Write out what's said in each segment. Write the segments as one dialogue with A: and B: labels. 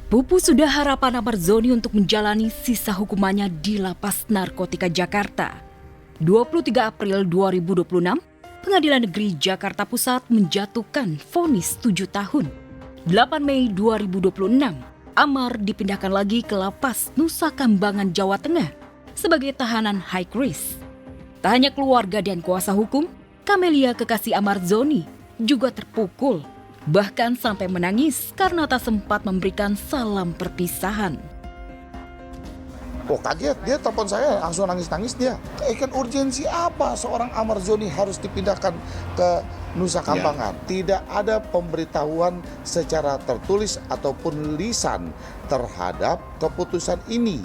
A: Pupus sudah harapan Ahmad Zoni untuk menjalani sisa hukumannya di Lapas Narkotika Jakarta. 23 April 2026, Pengadilan Negeri Jakarta Pusat menjatuhkan vonis 7 tahun. 8 Mei 2026, Amar dipindahkan lagi ke Lapas Nusa Kambangan, Jawa Tengah sebagai tahanan high risk. Tak hanya keluarga dan kuasa hukum, Camelia kekasih Ahmad Zoni juga terpukul, bahkan sampai menangis karena tak sempat memberikan salam perpisahan.
B: Oh kaget, dia telepon saya langsung nangis-nangis dia. Kan urgensi apa seorang Ahmad Zoni harus dipindahkan ke Nusa Kambangan? Tidak ada pemberitahuan secara tertulis ataupun lisan terhadap keputusan ini.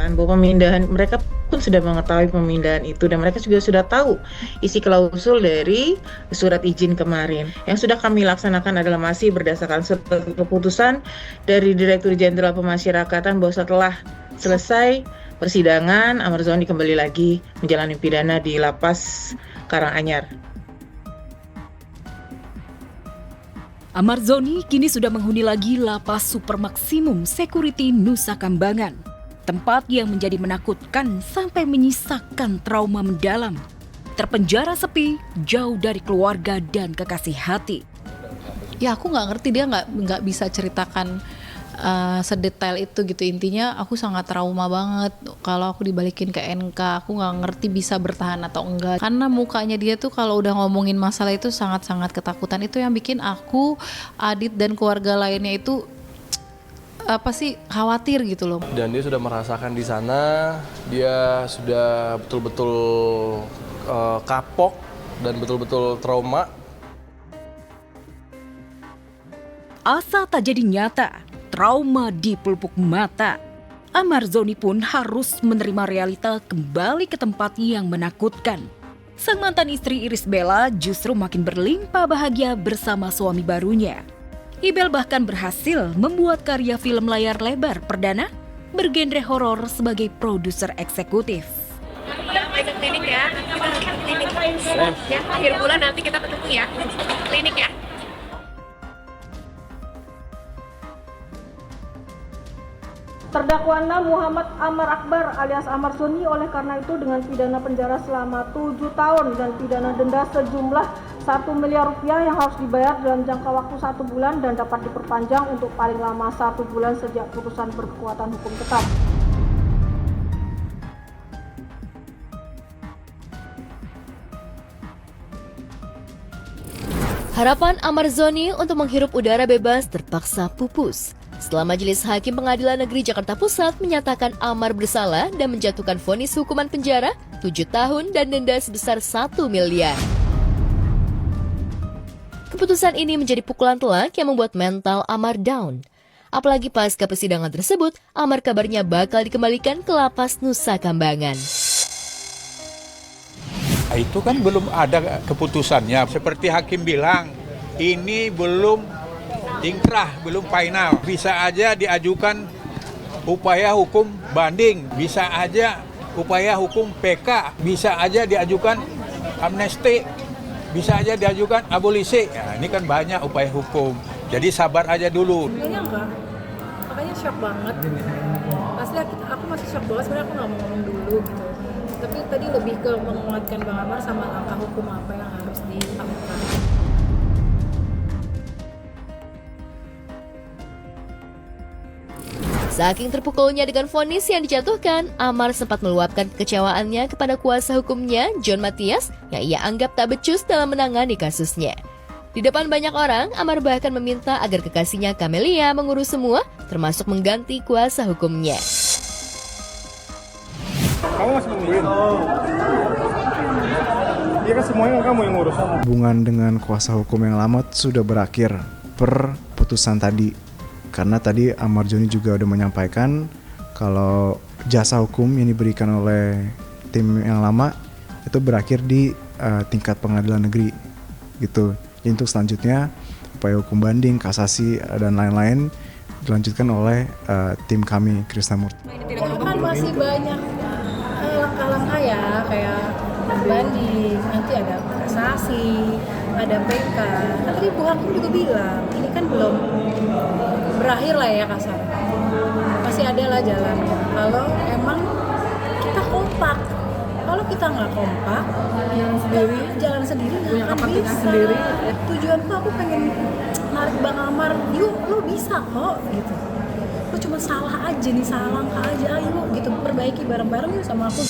C: Bahwa pemindahan, mereka pun sudah mengetahui pemindahan itu dan mereka juga sudah tahu isi klausul dari surat izin kemarin. Yang sudah kami laksanakan adalah masih berdasarkan surat keputusan dari Direktur Jenderal Pemasyarakatan bahwa setelah selesai persidangan, Ahmad Zoni kembali lagi menjalani pidana di Lapas Karanganyar.
A: Ahmad Zoni kini sudah menghuni lagi Lapas Super Maksimum Security Nusa Kambangan. Tempat yang menjadi menakutkan sampai menyisakan trauma mendalam. Terpenjara sepi, jauh dari keluarga dan kekasih hati.
D: Ya aku nggak ngerti, dia nggak bisa ceritakan sedetail itu gitu. Intinya aku sangat trauma banget. Kalau aku dibalikin ke NK, aku nggak ngerti bisa bertahan atau enggak. Karena mukanya dia tuh kalau udah ngomongin masalah itu sangat-sangat ketakutan. Itu yang bikin aku, Adit dan keluarga lainnya itu khawatir gitu loh.
E: Dan dia sudah merasakan di sana, dia sudah betul-betul kapok dan betul-betul trauma.
A: Asa tak jadi nyata, trauma di pelupuk mata. Ahmad Zoni pun harus menerima realita kembali ke tempat yang menakutkan. Sang mantan istri Iris Bella justru makin berlimpah bahagia bersama suami barunya. Ibel bahkan berhasil membuat karya film layar lebar perdana bergenre horor sebagai produser eksekutif.
F: Kita main ke klinik ya, kita harus ke klinik ya, akhir bulan nanti kita ketemu ya, klinik ya.
G: Terdakwa 6 Muhammad Amar Akbar alias Ahmad Zoni oleh karena itu dengan pidana penjara selama 7 tahun dan pidana denda sejumlah 1 miliar rupiah yang harus dibayar dalam jangka waktu 1 bulan dan dapat diperpanjang untuk paling lama 1 bulan sejak putusan berkekuatan hukum tetap.
H: Harapan Ahmad Zoni untuk menghirup udara bebas terpaksa pupus setelah Majelis Hakim Pengadilan Negeri Jakarta Pusat menyatakan Amar bersalah dan menjatuhkan vonis hukuman penjara 7 tahun dan denda sebesar 1 miliar. Keputusan ini menjadi pukulan telak yang membuat mental Amar down. Apalagi pasca persidangan tersebut, Amar kabarnya bakal dikembalikan ke Lapas Nusa Kambangan.
I: Itu kan belum ada keputusannya. Seperti hakim bilang, ini belum ingkrah, belum final. Bisa aja diajukan upaya hukum banding, bisa aja upaya hukum PK, bisa aja diajukan amnesti, bisa aja diajukan abolisi. Ya, ini kan banyak upaya hukum. Jadi sabar aja dulu.
G: Sebenarnya enggak, makanya shock banget. Asli aku masih shock banget, sebenarnya aku nggak mau ngomong dulu gitu. Tapi tadi lebih ke menguatkan Bang Amar sama langkah hukum apa yang harus dilakukan.
H: Saking terpukulnya dengan vonis yang dijatuhkan, Amar sempat meluapkan kekecewaannya kepada kuasa hukumnya, John Matias, yang ia anggap tak becus dalam menangani kasusnya. Di depan banyak orang, Amar bahkan meminta agar kekasihnya Camelia mengurus semua, termasuk mengganti kuasa hukumnya.
J: Kamu masih nungguin? Iya kan semuanya kamu yang ngurus.
K: Hubungan dengan kuasa hukum yang lama sudah berakhir per putusan tadi. Karena tadi Ahmad Zoni juga udah menyampaikan kalau jasa hukum yang diberikan oleh tim yang lama itu berakhir di tingkat pengadilan negeri gitu. Jadi untuk selanjutnya upaya hukum banding, kasasi dan lain-lain dilanjutkan oleh tim kami Krisnamurti.
G: Kan masih banyak langkah-langkah ya, kayak banding, nanti ada kasasi,
L: ada PK. Kan tadi Bu Hakim juga bilang, ini kan belum berakhir lah ya kasar. Masih ada lah jalannya. Kalau emang kita kompak. Kalau kita nggak kompak, jalan sendiri nggak akan bisa. Tujuanku aku pengen narik Bang Amar, yuk lo bisa kok gitu. Lo cuma salah aja nih, salah langkah aja, ayo gitu, perbaiki bareng-bareng yuk sama aku.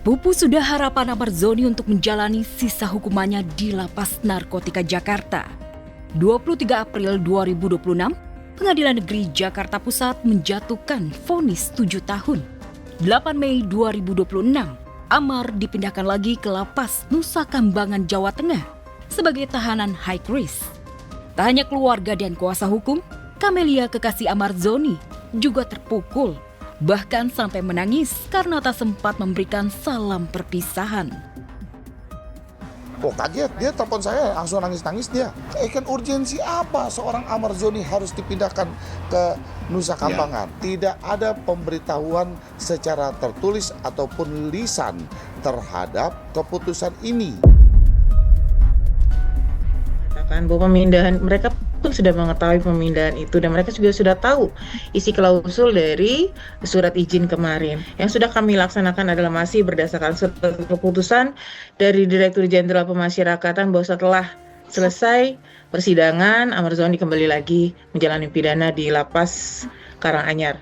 A: Pupus sudah harapan Amar Zoni untuk menjalani sisa hukumannya di Lapas Narkotika Jakarta. 23 April 2026, Pengadilan Negeri Jakarta Pusat menjatuhkan vonis 7 tahun. 8 Mei 2026, Amar dipindahkan lagi ke Lapas Nusa Kambangan, Jawa Tengah sebagai tahanan high risk. Tak hanya keluarga dan kuasa hukum, Camelia kekasih Amar Zoni juga terpukul, bahkan sampai menangis karena tak sempat memberikan salam perpisahan.
B: Oh kaget, dia telepon saya langsung nangis-nangis dia. Kan urgensi apa seorang Amar Zoni harus dipindahkan ke Nusa Kambangan? Tidak ada pemberitahuan secara tertulis ataupun lisan terhadap keputusan ini.
C: Bahwa pemindahan, mereka pun sudah mengetahui pemindahan itu dan mereka juga sudah tahu isi klausul dari surat izin kemarin. Yang sudah kami laksanakan adalah masih berdasarkan surat keputusan dari Direktur Jenderal Pemasyarakatan bahwa setelah selesai persidangan, Amar Zoni kembali lagi menjalani pidana di Lapas Karanganyar.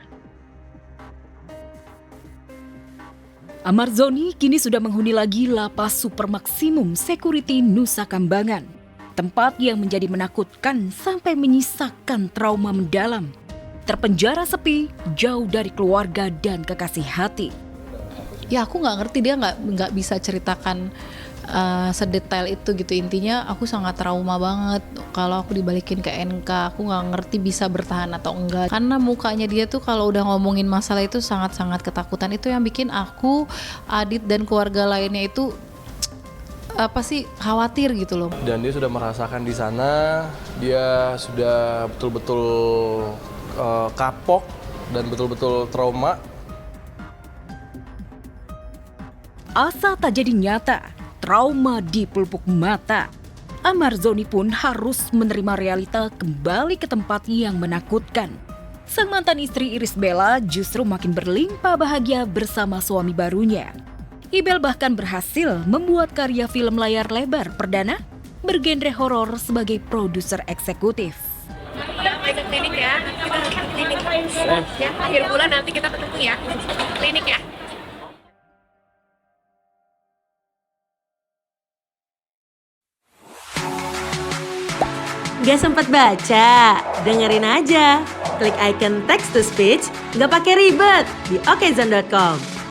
A: Amar Zoni kini sudah menghuni lagi Lapas Super Maksimum Security Nusa Kambangan. Tempat yang menjadi menakutkan sampai menyisakan trauma mendalam. Terpenjara sepi, jauh dari keluarga dan kekasih hati.
D: Ya aku nggak ngerti, dia nggak bisa ceritakan sedetail itu gitu. Intinya aku sangat trauma banget. Kalau aku dibalikin ke NK, aku nggak ngerti bisa bertahan atau enggak. Karena mukanya dia tuh kalau udah ngomongin masalah itu sangat-sangat ketakutan. Itu yang bikin aku, Adit dan keluarga lainnya itu khawatir gitu loh.
E: Dan dia sudah merasakan di sana, dia sudah betul-betul kapok dan betul-betul trauma.
A: Asa tak jadi nyata, trauma di pelupuk mata. Amar Zoni pun harus menerima realita kembali ke tempat yang menakutkan. Sang mantan istri Iris Bella justru makin berlimpah bahagia bersama suami barunya. Ibel bahkan berhasil membuat karya film layar lebar perdana bergenre horor sebagai produser eksekutif.
F: Kita ke klinik ya, kita harus ke klinik. Ya, akhir bulan nanti kita ketemu ya, klinik ya.
M: Gak sempat baca? Dengerin aja. Klik icon text to speech, gak pakai ribet di okezone.com.